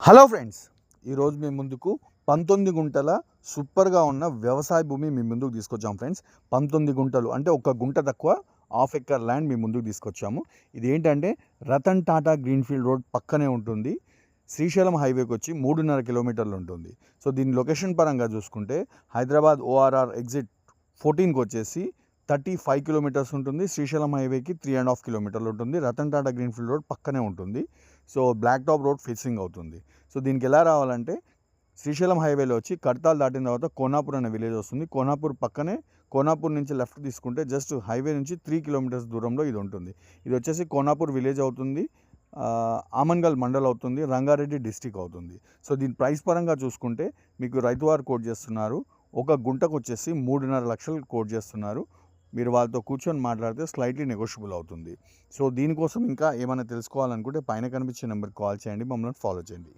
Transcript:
Hello friends, ఈరోజు మీ ముందుకు 19 గుంటల సూపర్గా ఉన్న వ్యవసాయ భూమి మీ ముందుకు తీసుకొచ్చాము ఫ్రెండ్స్. 19 గుంటలు అంటే ఒక గుంట తక్కువ, హాఫ్ ఎకర్ ల్యాండ్ మీ ముందుకు తీసుకొచ్చాము. ఇది ఏంటంటే రతన్ టాటా గ్రీన్ఫీల్డ్ రోడ్ పక్కనే ఉంటుంది. శ్రీశైలం హైవేకి వచ్చి 3.5 కిలోమీటర్లు ఉంటుంది. సో దీని లొకేషన్ పరంగా చూసుకుంటే హైదరాబాద్ ORR ఎగ్జిట్ 14కి వచ్చేసి 35 కిలోమీటర్స్ ఉంటుంది. శ్రీశైలం హైవేకి 3.5 కిలోమీటర్లు ఉంటుంది. రతన్ టాటా గ్రీన్ఫీల్డ్ రోడ్ పక్కనే ఉంటుంది. So black top road facing అవుతుంది. సో దీనికి ఎలా రావాలంటే శ్రీశైలం హైవేలో వచ్చి కడతాల్ దాటిన తర్వాత కోనాపూర్ అనే విలేజ్ వస్తుంది. కోనాపూర్ పక్కనే, కోనాపూర్ నుంచి లెఫ్ట్ తీసుకుంటే జస్ట్ హైవే నుంచి 3 కిలోమీటర్స్ దూరంలో ఇది ఉంటుంది. ఇది వచ్చేసి కోనాపూర్ విలేజ్ అవుతుంది, ఆమన్గల్ మండల్ అవుతుంది, రంగారెడ్డి డిస్టిక్ అవుతుంది. సో దీని ప్రైస్ పరంగా చూసుకుంటే మీకు రైతువారు కోట్ చేస్తున్నారు, ఒక గుంటకు వచ్చేసి 3.5 లక్షలు కోట్ చేస్తున్నారు. మీరు వాళ్ళతో కూర్చొని మాట్లాడితే స్లైట్లీ నెగోషియబుల్ అవుతుంది. సో దీనికోసం ఇంకా ఏమైనా తెలుసుకోవాలనుకుంటే పైన కనిపించే నెంబర్కి కాల్ చేయండి, మమ్మల్ని ఫాలో చేయండి.